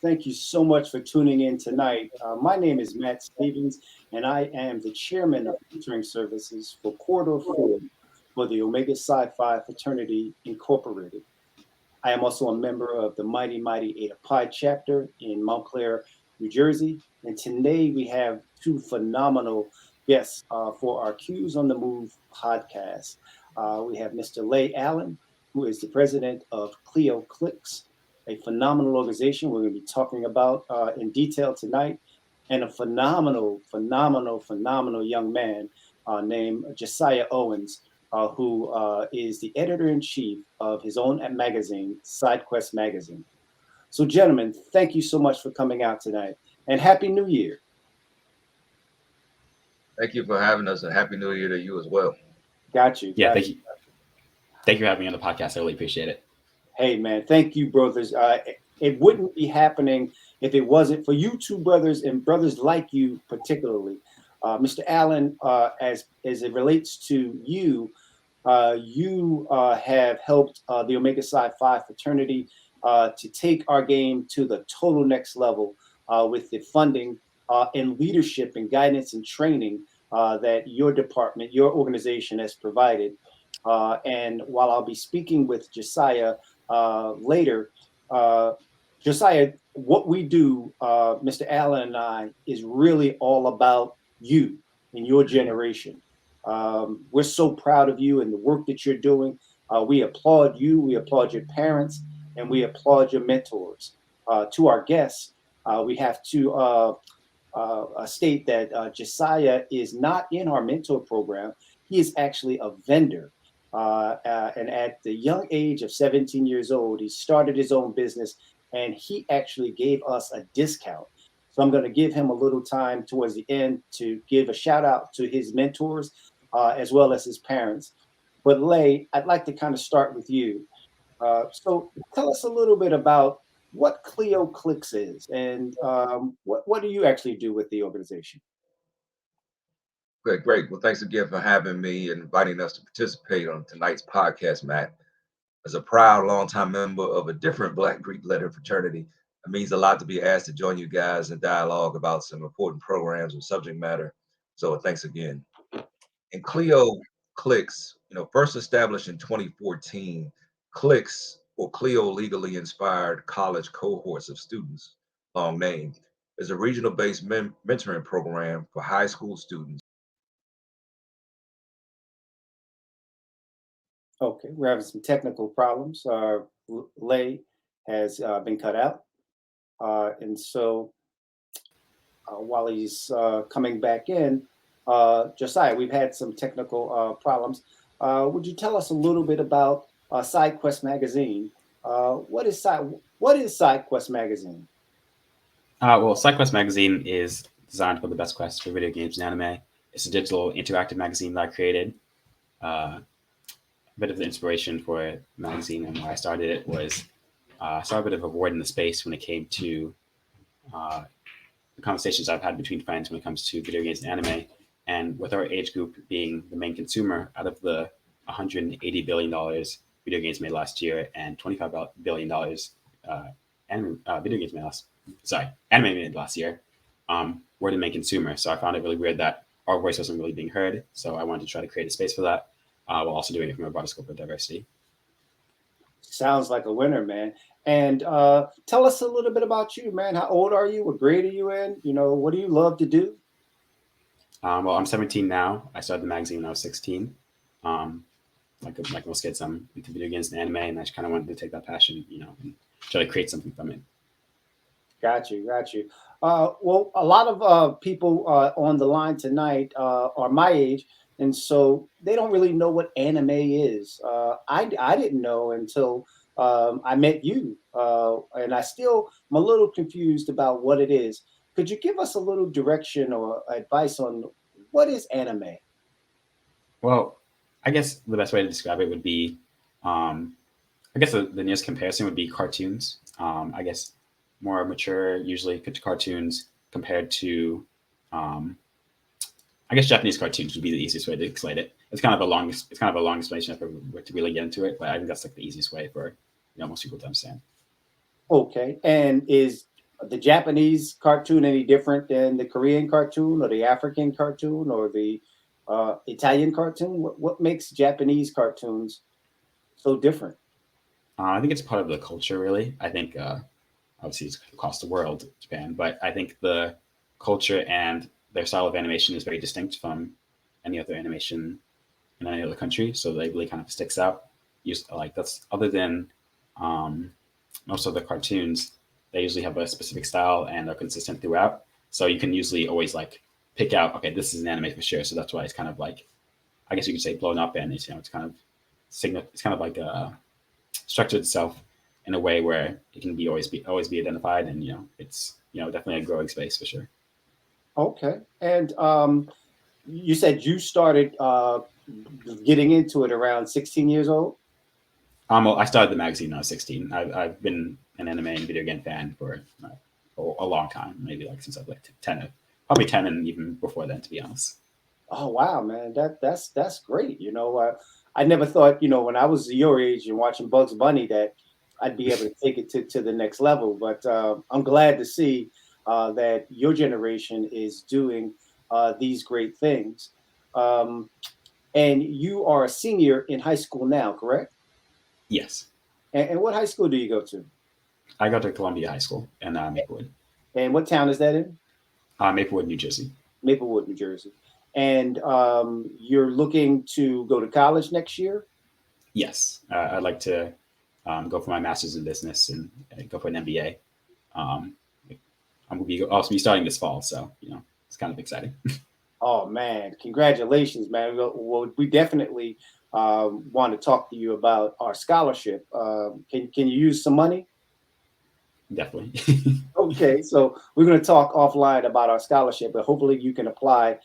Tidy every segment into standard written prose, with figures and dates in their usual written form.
Thank you so much for tuning in tonight. My name is Matt Stevens, and I am the chairman of mentoring services for Corridor 4 for the Omega Psi Phi Fraternity Incorporated. I am also a member of the mighty Eta Pi chapter in Montclair, New Jersey. And today we have two phenomenal guests for our Cues on the Move podcast. We have Mr. Lay Allen, who is the president of CLIX, a phenomenal organization we're going to be talking about in detail tonight, and a phenomenal young man named Josiah Owens, who is the editor-in-chief of his own magazine, SideQuest Magazine. So, gentlemen, thank you so much for coming out tonight, and Happy New Year. Thank you for having us, and Happy New Year to you as well. Got you. Yeah, thank you. Thank you for having me on the podcast. I really appreciate it. Hey, man, thank you, brothers. It wouldn't be happening if it wasn't for you two brothers and brothers like you particularly. Mr. Allen, as it relates to you, you have helped the Omega Psi Phi fraternity to take our game to the total next level with the funding and leadership and guidance and training that your department, your organization has provided. And while I'll be speaking with Josiah later, Josiah, what we do, Mr. Allen and I, is really all about you and your generation. We're so proud of you and the work that you're doing. We applaud you, we applaud your parents, and we applaud your mentors. To our guests, we have to state that Josiah is not in our mentor program. He is actually a vendor. And at the young age of 17 years old, he started his own business, and he actually gave us a discount. So I'm going to give him a little time towards the end to give a shout out to his mentors as well as his parents. But Lay, I'd like to kind of start with you. So tell us a little bit about what CLIX is, and what do you actually do with the organization? Great. Well, thanks again for having me and inviting us to participate on tonight's podcast, Matt. As a proud longtime member of a different Black Greek letter fraternity, it means a lot to be asked to join you guys in dialogue about some important programs and subject matter. So thanks again. And CLIX, first established in 2014, CLIX, or Clio Legally Inspired College Cohorts of Students, long name, is a regional-based mentoring program for high school students. Okay, we're having some technical problems. Lay has been cut out. And so while he's coming back in, Josiah, we've had some technical problems. Would you tell us a little bit about SideQuest Magazine? What is SideQuest Magazine? Well, SideQuest Magazine is designed for the best quests for video games and anime. It's a digital interactive magazine that I created. A bit of the inspiration for the magazine and why I started it was I saw a bit of a void in the space when it came to the conversations I've had between friends when it comes to video games and anime. And with our age group being the main consumer, out of the $180 billion video games made last year and $25 billion video games made anime made last year, we're the main consumer. So I found it really weird that our voice wasn't really being heard. So I wanted to try to create a space for that while also doing it from a broader scope of diversity. Sounds like a winner, man. And tell us a little bit about you, man. How old are you? What grade are you in? What do you love to do? Well, I'm 17 now. I started the magazine when I was 16. Like most kids, I'm into video games and anime, and I just kind of wanted to take that passion, and try to create something from it. Got you. Well, a lot of people on the line tonight are my age, and so they don't really know what anime is. I didn't know until I met you, and I'm a little confused about what it is. Could you give us a little direction or advice on what is anime? Well, I guess the best way to describe it would be, I guess the nearest comparison would be cartoons. I guess more mature, usually picture cartoons compared to, I guess Japanese cartoons would be the easiest way to explain it. It's kind of a long explanation if we were to really get into it, but I think that's like the easiest way for most people to understand. Okay, and is the Japanese cartoon any different than the Korean cartoon or the African cartoon or the Italian cartoon? What makes Japanese cartoons so different? I think it's part of the culture, really. I think obviously it's across the world, Japan, but I think the culture and their style of animation is very distinct from any other animation in any other country. So they really kind of sticks out. Like that's other than um, most of the cartoons, they usually have a specific style and are consistent throughout. So you can usually always like pick out, okay, this is an anime for sure. So that's why it's kind of like, I guess you could say blown up, and it's kind of it's kind of like structured itself in a way where it can always be identified, and it's definitely a growing space for sure. Okay. And you said you started getting into it around 16 years old? Well, I started the magazine when I was 16. I've been an anime and video game fan for a long time, maybe like since I was like 10, probably 10, and even before then, to be honest. Oh wow, man, that's great. I never thought, when I was your age and watching Bugs Bunny, that I'd be able to take it to the next level. But I'm glad to see that your generation is doing these great things. Um, and you are a senior in high school now, correct? Yes, And what high school do you go to? I got to Columbia High School in Maplewood, And what town is that in? Maplewood, New Jersey. Maplewood, New Jersey. And you're looking to go to college next year? Yes, I'd like to go for my master's in business and go for an MBA. Um, I'm going to also be starting this fall, so it's kind of exciting. Oh man, congratulations, man. Well, we definitely want to talk to you about our scholarship. Can you use some money? Definitely. Okay, so we're going to talk offline about our scholarship, but hopefully you can apply.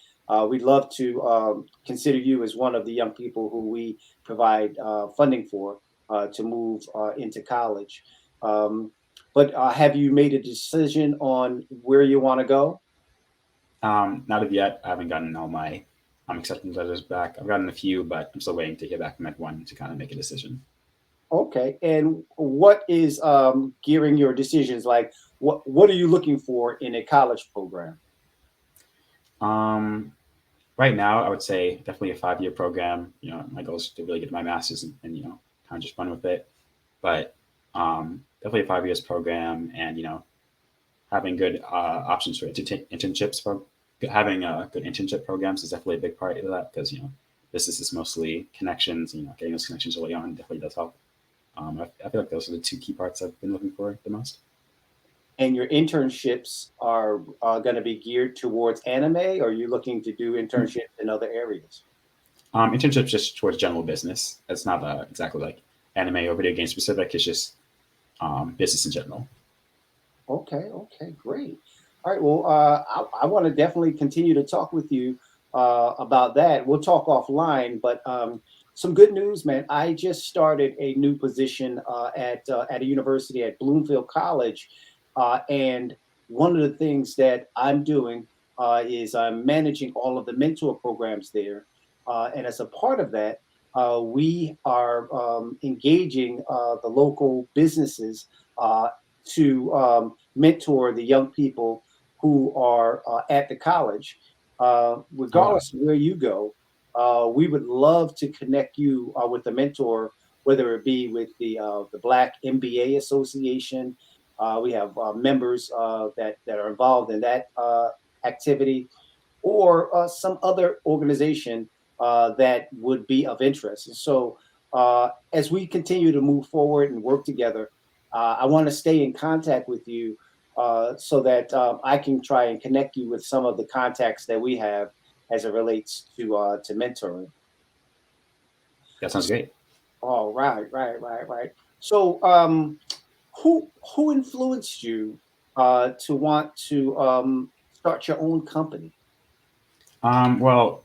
We'd love to consider you as one of the young people who we provide funding for to move into college. Um, but have you made a decision on where you want to go? Not of yet. I haven't gotten all my acceptance letters back. I've gotten a few, but I'm still waiting to hear back from everyone to kind of make a decision. Okay, and what is gearing your decisions? Like, what are you looking for in a college program? Um, right now, I would say definitely a 5-year program. My goal is to really get my master's and kind of just run with it. But definitely a 5 years program, and having good options for internships. Having good internship programs is definitely a big part of that, because this is mostly connections. Getting those connections early on definitely does help. I feel like those are the two key parts I've been looking for the most. And your internships are going to be geared towards anime, or are you looking to do internships in other areas? Internships just towards general business. It's not exactly like anime or video game specific. It's just business in general. Okay, great. All right, well, I want to definitely continue to talk with you about that. We'll talk offline, but some good news, man. I just started a new position at a university at Bloomfield College, and one of the things that I'm doing is I'm managing all of the mentor programs there, and as a part of that, we are engaging the local businesses to mentor the young people who are at the college. Oh, wow. Regardless of where you go, we would love to connect you with a mentor, whether it be with the Black MBA Association. We have members that are involved in that activity, or some other organization that would be of interest. And so, as we continue to move forward and work together, I want to stay in contact with you so that I can try and connect you with some of the contacts that we have as it relates to mentoring. That sounds great. Oh, right. So, who influenced you to want to start your own company? Well,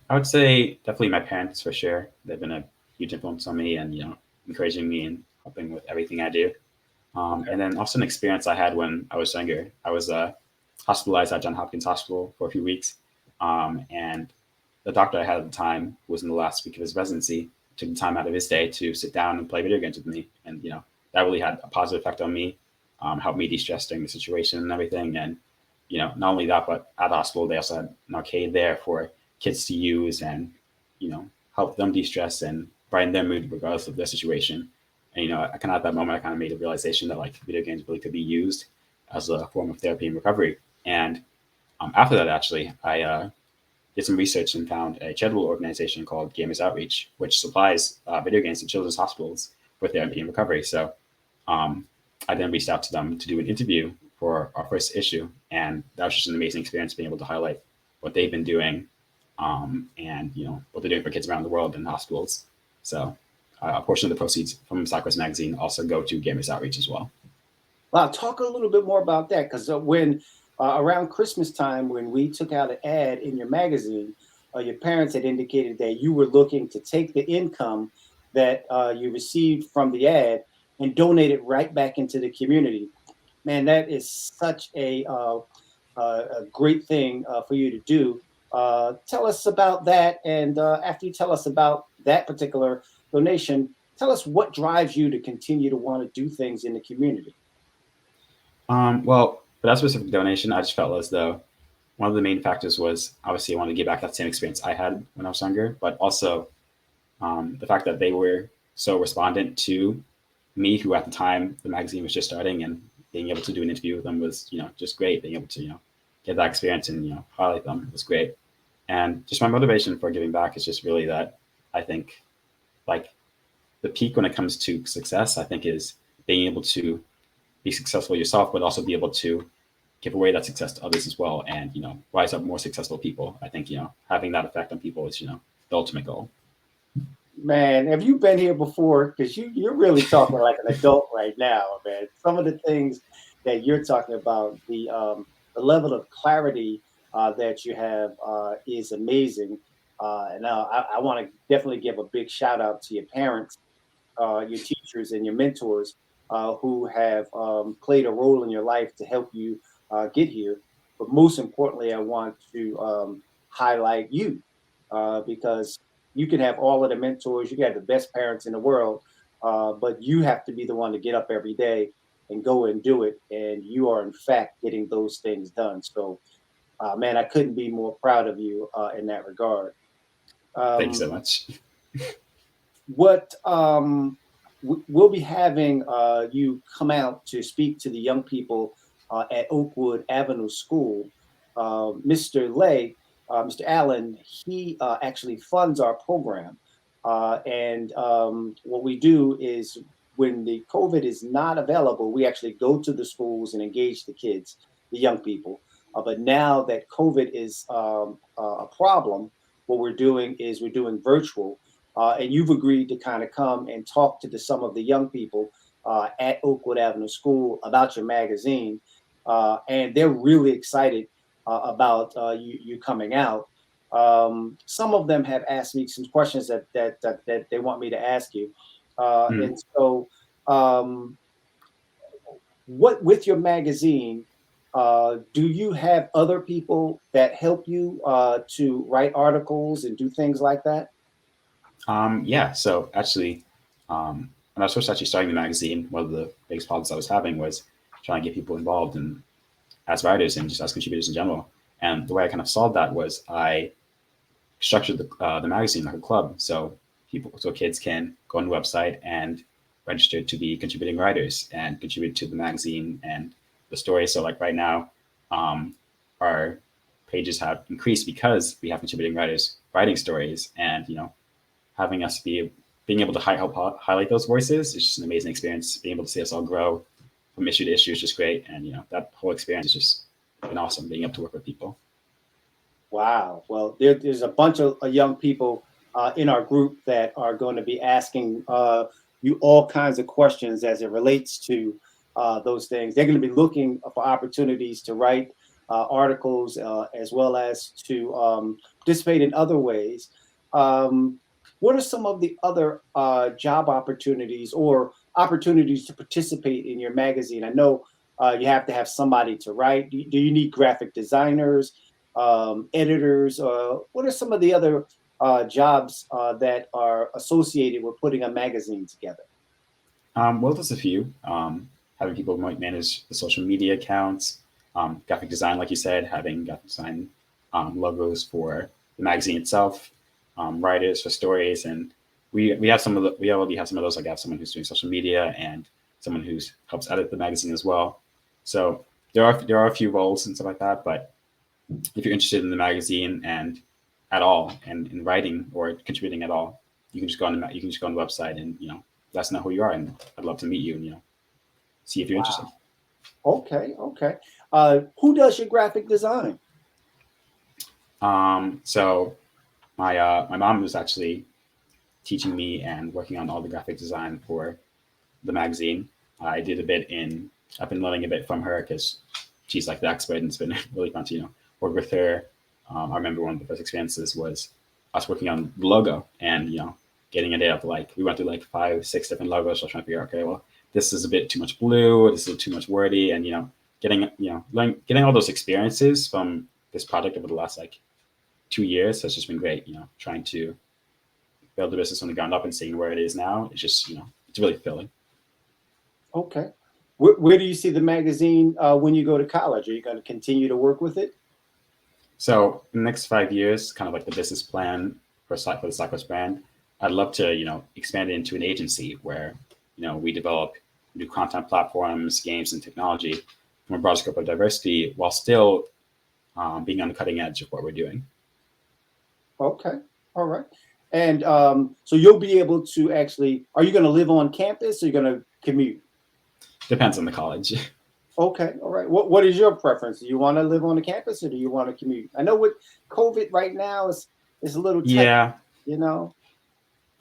I would say definitely my parents for sure. They've been a huge influence on me, and encouraging me and helping with everything I do. And then also an experience I had when I was younger. I was hospitalized at Johns Hopkins Hospital for a few weeks, and the doctor I had at the time, who was in the last week of his residency, took the time out of his day to sit down and play video games with me, and that really had a positive effect on me. helped me de-stress during the situation and everything. And not only that, but at the hospital they also had an arcade there for kids to use and help them de-stress and brighten their mood regardless of their situation. And I kind of at that moment I kind of made a realization that like video games really could be used as a form of therapy and recovery. And after that, actually, I did some research and found a charitable organization called Gamers Outreach, which supplies video games to children's hospitals for therapy and recovery. So I then reached out to them to do an interview for our first issue, and that was just an amazing experience being able to highlight what they've been doing and what they're doing for kids around the world in hospitals. So a portion of the proceeds from SideQuest Magazine also go to Gamers Outreach as well. Wow, talk a little bit more about that, because when around Christmas time, when we took out an ad in your magazine, your parents had indicated that you were looking to take the income that you received from the ad and donate it right back into the community. Man, that is such a great thing for you to do. Tell us about that, and after you tell us about that particular donation, tell us what drives you to continue to want to do things in the community. Well, for that specific donation, I just felt as though one of the main factors was obviously I wanted to give back that same experience I had when I was younger, but also the fact that they were so respondent to me, who at the time the magazine was just starting, and being able to do an interview with them was, just great. Being able to, get that experience and, highlight them was great. And just my motivation for giving back is just really that I think like the peak when it comes to success, I think is being able to be successful yourself, but also be able to give away that success to others as well. And, rise up more successful people. I think, having that effect on people is, the ultimate goal. Man, have you been here before? Because you're really talking like an adult right now, man. Some of the things that you're talking about, the level of clarity that you have is amazing. And I want to definitely give a big shout out to your parents, your teachers, and your mentors who have played a role in your life to help you get here. But most importantly, I want to highlight you because you can have all of the mentors, you can have the best parents in the world, but you have to be the one to get up every day and go and do it. And you are, in fact, getting those things done. So, man, I couldn't be more proud of you in that regard. Thank you so much. What we'll be having you come out to speak to the young people at Oakwood Avenue School. Mr. Lay, Mr. Allen, he actually funds our program. And what we do is when the COVID is not available, we actually go to the schools and engage the kids, the young people. But now that COVID is a problem, what we're doing is we're doing virtual. And you've agreed to kind of come and talk to some of the young people at Oakwood Avenue School about your magazine. And they're really excited about you coming out. Some of them have asked me some questions that they want me to ask you. And so what with your magazine, do you have other people that help you to write articles and do things like that? Yeah, so actually, when I was first actually starting the magazine, one of the biggest problems I was having was trying to get people involved and as writers and just as contributors in general. And the way I kind of solved that was I structured the magazine like a club, so kids can go on the website and register to be contributing writers and contribute to the magazine and the story. So like right now, our pages have increased because we have contributing writers writing stories, and having us being able to help highlight those voices is just an amazing experience. Being able to see us all grow from issue to issue is just great, and that whole experience is just been awesome. Being able to work with people. Wow. Well, there's a bunch of young people in our group that are going to be asking you all kinds of questions as it relates to those things. They're going to be looking for opportunities to write articles as well as to participate in other ways. What are some of the other job opportunities or opportunities to participate in your magazine? I know you have to have somebody to write. Do you need graphic designers, editors? What are some of the other jobs that are associated with putting a magazine together? Well, there's a few. having people manage the social media accounts, graphic design, like you said, having graphic design logos for the magazine itself, writers for stories, and we have some of the, we already have some of those. Like I have someone who's doing social media and someone who's helps edit the magazine as well. So there are a few roles and stuff like that, but if you're interested in the magazine and at all, and in writing or contributing at all, you can just go on the website and let us know who you are, and I'd love to meet you and see if you're interested. Okay. Who does your graphic design? So my mom was actually teaching me and working on all the graphic design for the magazine. I did a bit I've been learning a bit from her because she's like the expert, and it's been really fun to work with her. I remember one of the first experiences was us working on the logo and getting it up. Like we went through like 5-6 different logos. So trying to figure out, okay, well, this is a bit too much blue, this is too much wordy, and getting all those experiences from this project over the last like 2 years has just been great. Trying to build the business from the ground up and seeing where it is now. It's just it's really fulfilling. Okay. Where do you see the magazine when you go to college? Are you going to continue to work with it? So in the next 5 years, kind of like the business plan for the SideQuest brand, I'd love to expand it into an agency where we develop new content platforms, games, and technology from a broad scope of diversity while still being on the cutting edge of what we're doing. Okay. All right. And so you'll be able to actually, are you going to live on campus or are you going to commute? Depends on the college. Okay. All right. What is your preference? Do you want to live on the campus or do you want to commute? I know with COVID right now is a little tight, Yeah.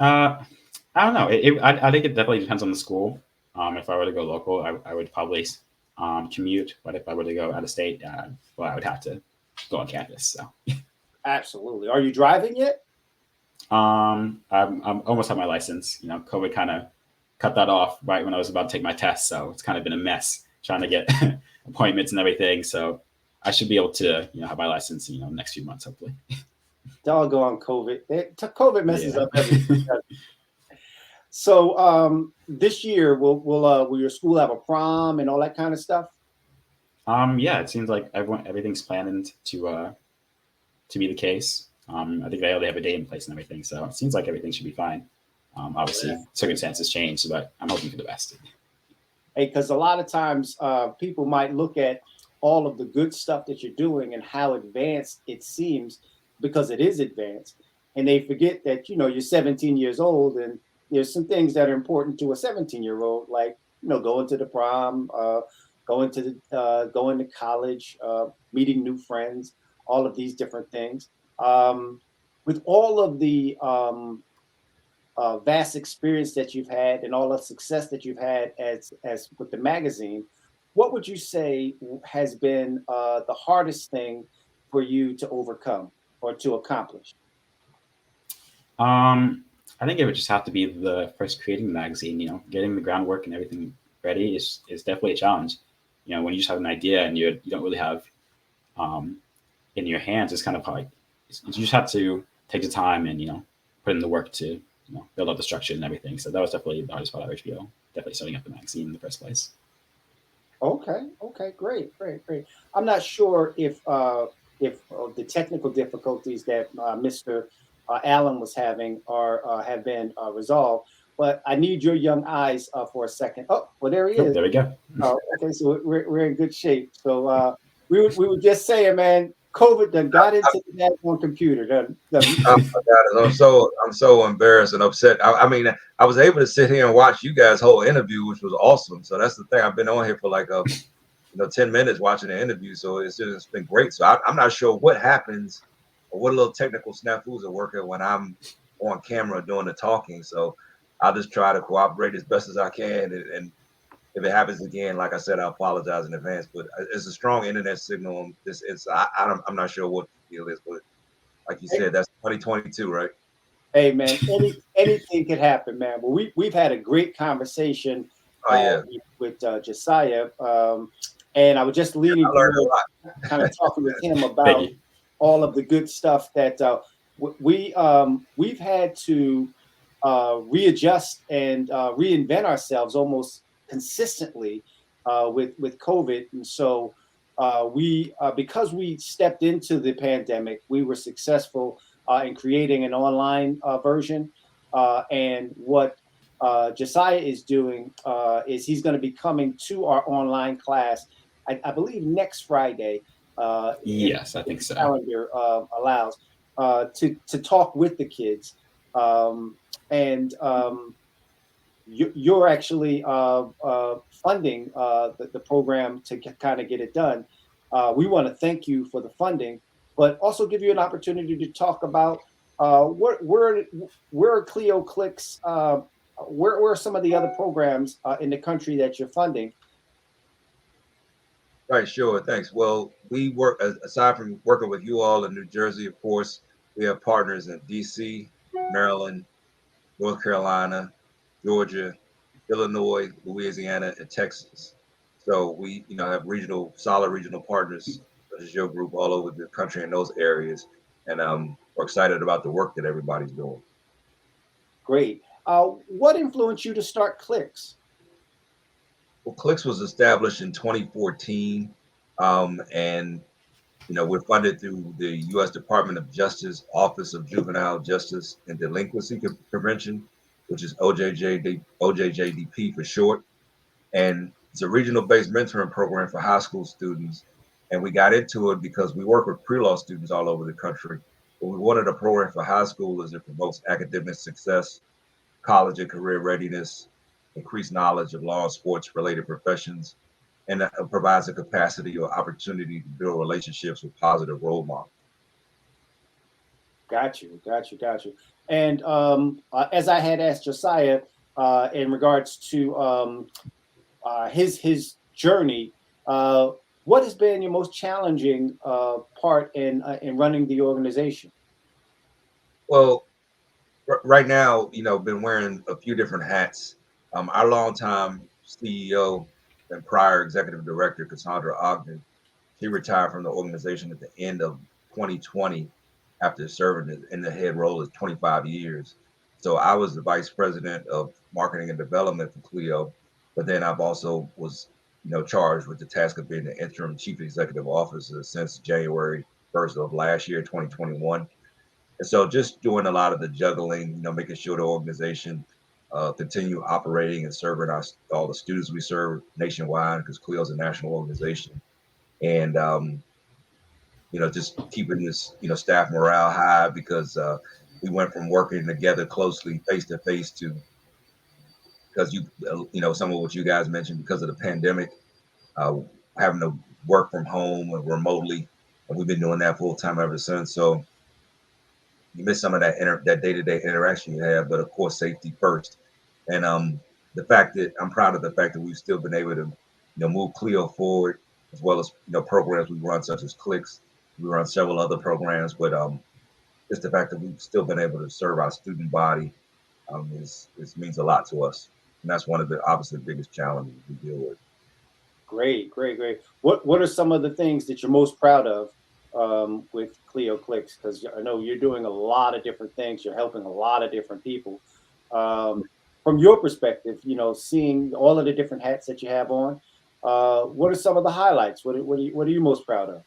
I don't know. I think it definitely depends on the school. If I were to go local, I would probably commute. But if I were to go out of state, well, I would have to go on campus. So. Absolutely. Are you driving yet? I'm almost have my license. COVID kind of cut that off right when I was about to take my test, so it's kind of been a mess trying to get appointments and everything. So I should be able to have my license next few months, hopefully. Doggone COVID. COVID messes up everything. So this year will your school have a prom and all that kind of stuff? Yeah, it seems like everything's planned to be the case. I think they already have a date in place and everything, so it seems like everything should be fine. Obviously, circumstances change, but I'm hoping for the best. Hey, because a lot of times people might look at all of the good stuff that you're doing and how advanced it seems, because it is advanced, and they forget that you're 17 years old, and there's some things that are important to a 17-year-old, like going to the prom, going to college, meeting new friends, all of these different things. With all of the vast experience that you've had and all the success that you've had as with the magazine, what would you say has been the hardest thing for you to overcome or to accomplish? I think it would just have to be the first creating the magazine. Getting the groundwork and everything ready is definitely a challenge. When you just have an idea and you don't really have in your hands, it's kind of like you just have to take the time and put in the work to build up the structure and everything. So that was definitely the hardest part of HBO, definitely setting up the magazine in the first place. Okay, great. I'm not sure if the technical difficulties that Mr. Allen was having have been resolved, but I need your young eyes for a second. Oh, well, there he is. There we go. Okay, so we're in good shape. So we were just saying, man, COVID done got into the national computer. I'm so embarrassed and upset. I mean, I was able to sit here and watch you guys' whole interview, which was awesome. So that's the thing. I've been on here for like 10 minutes watching the interview. So it's been great. So I'm not sure what happens or what little technical snafus are working when I'm on camera doing the talking. So I'll just try to cooperate as best as I can. And if it happens again, like I said, I apologize in advance. But it's a strong internet signal. I'm not sure what the deal is, but like you said, that's 2022, right? Hey, man, anything could happen, man. Well, we've had a great conversation with Josiah, and I was just leaning forward, kind of talking with him about all of the good stuff that we've had to readjust and reinvent ourselves almost consistently with COVID, and so we because we stepped into the pandemic, we were successful in creating an online version. And what Josiah is doing is he's going to be coming to our online class, I believe next Friday, if Yes, I think the so. calendar allows, to talk with the kids. And you're actually funding the program to kind of get it done. We want to thank you for the funding, but also give you an opportunity to talk about where are Clio CLIX, where are some of the other programs in the country that you're funding. Right, sure. Thanks. Well, we work, aside from working with you all in New Jersey, of course, we have partners in DC, Maryland, North Carolina, Georgia, Illinois, Louisiana, and Texas. So we, have solid regional partners such as your group all over the country in those areas, and we're excited about the work that everybody's doing. Great. What influenced you to start CLIX? Well, CLIX was established in 2014, and we're funded through the U.S. Department of Justice Office of Juvenile Justice and Delinquency Prevention, which is OJJDP for short. And it's a regional-based mentoring program for high school students. And we got into it because we work with pre-law students all over the country. But we wanted a program for high schoolers that promotes academic success, college and career readiness, increased knowledge of law and sports related professions, and provides a capacity or opportunity to build relationships with positive role models. Got you. And as I had asked Josiah in regards to his journey, what has been your most challenging part in running the organization? Well, right now, been wearing a few different hats. Our longtime CEO and prior executive director, Cassandra Ogden, she retired from the organization at the end of 2020 after serving in the head role of 25 years. So I was the vice president of marketing and development for Clio, but then I've also was, charged with the task of being the interim chief executive officer since January 1st of last year, 2021. And so just doing a lot of the juggling, making sure the organization continue operating and serving all the students we serve nationwide, because Clio is a national organization. And, just keeping this, staff morale high, because we went from working together closely face to face to, because some of what you guys mentioned, because of the pandemic, uh, having to work from home or remotely. And we've been doing that full time ever since. So you miss some of that day-to-day interaction you have, but of course safety first. And the fact that I'm proud of the fact that we've still been able to move Clio forward, as well as programs we run such as CLIX. We run several other programs, but just the fact that we've still been able to serve our student body is means a lot to us, and that's one of the obviously biggest challenges we deal with. Great. What are some of the things that you're most proud of with Clio CLIX? Because I know you're doing a lot of different things. You're helping a lot of different people. From your perspective, seeing all of the different hats that you have on, what are some of the highlights? What are you most proud of?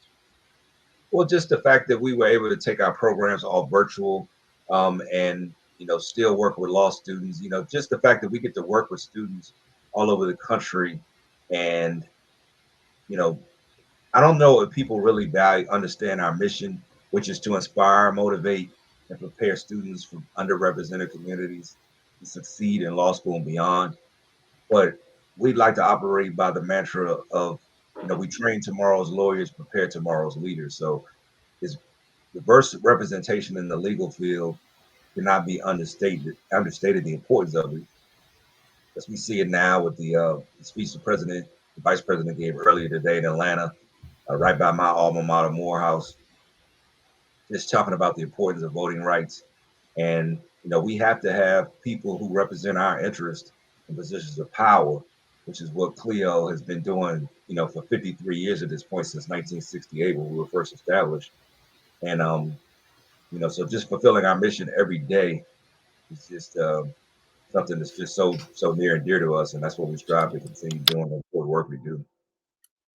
Well, just the fact that we were able to take our programs all virtual, and still work with law students. Just the fact that we get to work with students all over the country, and I don't know if people really understand our mission, which is to inspire, motivate, and prepare students from underrepresented communities to succeed in law school and beyond. But we'd like to operate by the mantra of, we train tomorrow's lawyers, prepare tomorrow's leaders. So it's diverse representation in the legal field cannot be understated the importance of it, as we see it now with the speech the vice president gave earlier today in Atlanta, right by my alma mater, Morehouse, just talking about the importance of voting rights. And, we have to have people who represent our interest in positions of power, which is what Clio has been doing, for 53 years at this point, since 1968, when we were first established. And, so just fulfilling our mission every day is just something that's just so near and dear to us, and that's what we strive to continue doing the important work we do.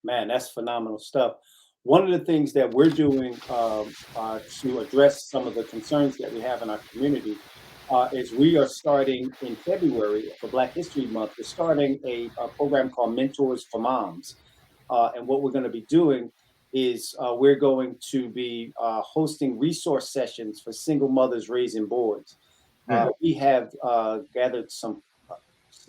Man, that's phenomenal stuff. One of the things that we're doing to address some of the concerns that we have in our community is we are starting in February for Black History Month. We're starting a program called Mentors for Moms. And what we're going to be doing is we're going to be hosting resource sessions for single mothers raising boys. We have gathered some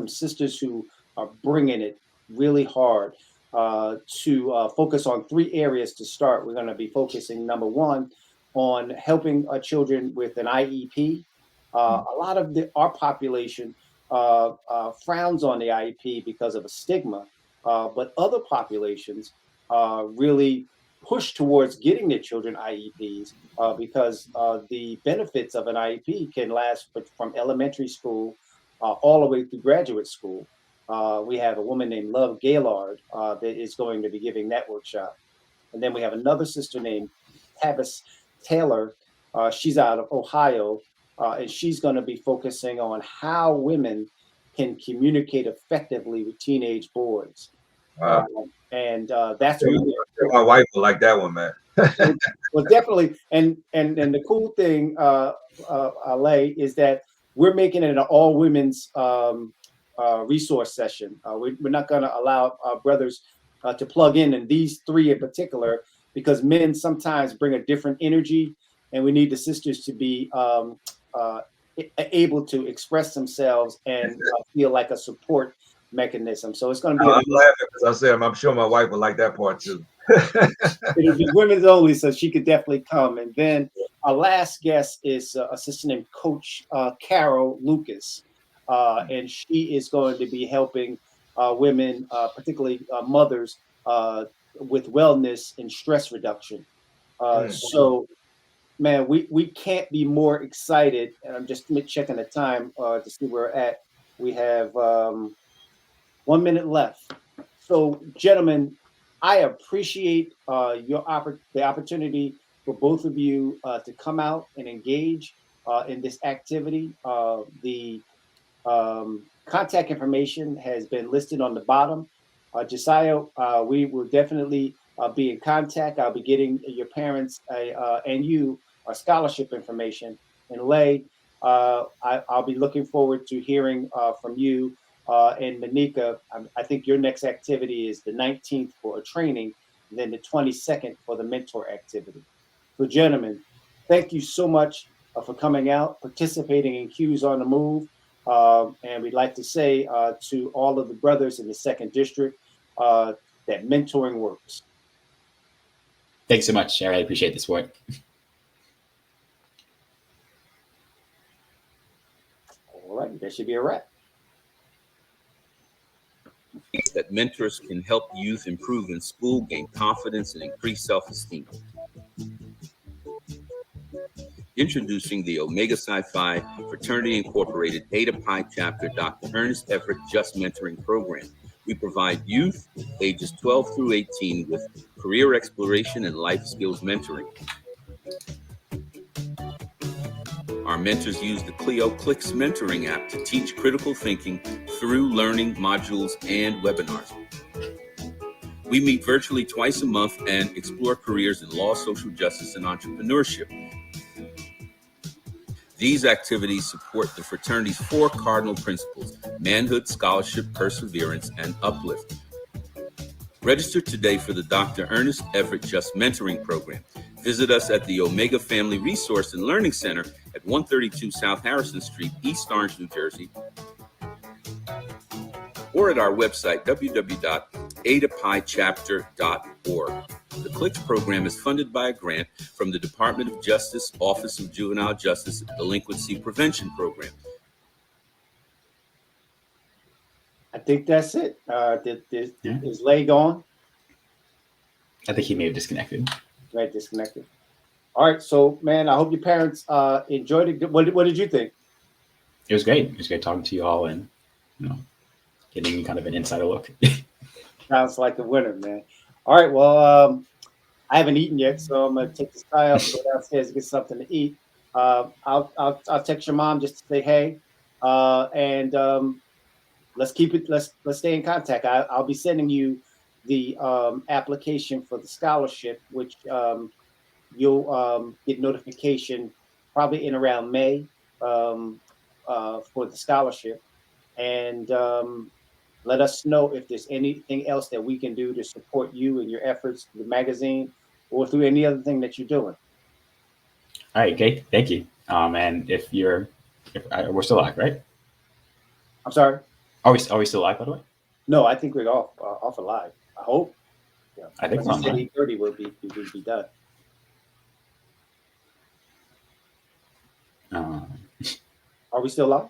sisters who are bringing it really hard to focus on three areas to start. We're going to be focusing, number one, on helping children with an IEP. A lot of our population frowns on the IEP because of a stigma, but other populations really push towards getting their children IEPs because the benefits of an IEP can last from elementary school all the way through graduate school. We have a woman named Love Gaylord that is going to be giving that workshop. And then we have another sister named Tavis Taylor. She's out of Ohio, and she's going to be focusing on how women can communicate effectively with teenage boys. Wow. And that's really my wife will like that one, man. well, definitely. And the cool thing, Lay, is that we're making it an all women's resource session. We're not going to allow brothers to plug in these three in particular, because men sometimes bring a different energy, and we need the sisters to be able to express themselves and feel like a support mechanism. So it's going to be. I'm laughing because I said I'm sure my wife would like that part too. It'll be women's only, so she could definitely come. And then our last guest is a sister named Coach Carol Lucas, and she is going to be helping women, particularly mothers, with wellness and stress reduction. So, man, we can't be more excited. And I'm just checking the time to see where we're at. We have 1 minute left. So, gentlemen, I appreciate the opportunity for both of you to come out and engage in this activity. The contact information has been listed on the bottom. Josiah, we will definitely be in contact. I'll be getting your parents and you scholarship information. And Lay, I'll be looking forward to hearing from you. And Manika, I think your next activity is the 19th for a training, and then the 22nd for the mentor activity. So, gentlemen, thank you so much for coming out, participating in Q's on the Move. And we'd like to say to all of the brothers in the 2nd District that mentoring works. Thanks so much, Sherry. I appreciate the support. All right, that should be a wrap. That mentors can help youth improve in school, gain confidence, and increase self-esteem. Introducing the Omega Psi Phi Fraternity Incorporated Eta Pi Chapter Dr. Ernest Everett Just Mentoring Program. We provide youth ages 12 through 18 with career exploration and life skills mentoring. Our mentors use the CLIX mentoring app to teach critical thinking through learning modules and webinars. We meet virtually twice a month and explore careers in law, social justice, and entrepreneurship. These activities support the fraternity's 4 cardinal principles: manhood, scholarship, perseverance, and uplift. Register today for the Dr. Ernest Everett Just Mentoring Program. Visit us at the Omega Family Resource and Learning Center at 132 South Harrison Street, East Orange, New Jersey, or at our website, www.etapichapter.org. The CLIX program is funded by a grant from the Department of Justice, Office of Juvenile Justice Delinquency Prevention Program. I think that's it. Is Lay gone? I think he may have disconnected. Right, disconnected. All right, so man, I hope your parents enjoyed it. What did you think? It was great. It was great talking to you all and getting kind of an insider look. Sounds like a winner, man. All right, well, I haven't eaten yet, so I'm gonna take this guy up and go downstairs and get something to eat. I'll text your mom just to say hey, And let's keep it. Let's stay in contact. I'll be sending you the application for the scholarship, which you'll get notification probably in around May for the scholarship. And let us know if there's anything else that we can do to support you and your efforts through the magazine or through any other thing that you're doing. All right, okay, thank you. And we're still live, right? I'm sorry. Are we still live, by the way? No, I think we're off alive. I hope. Yeah. I think Like we're I said, online. 8:30 will be done. Um, Are we still live?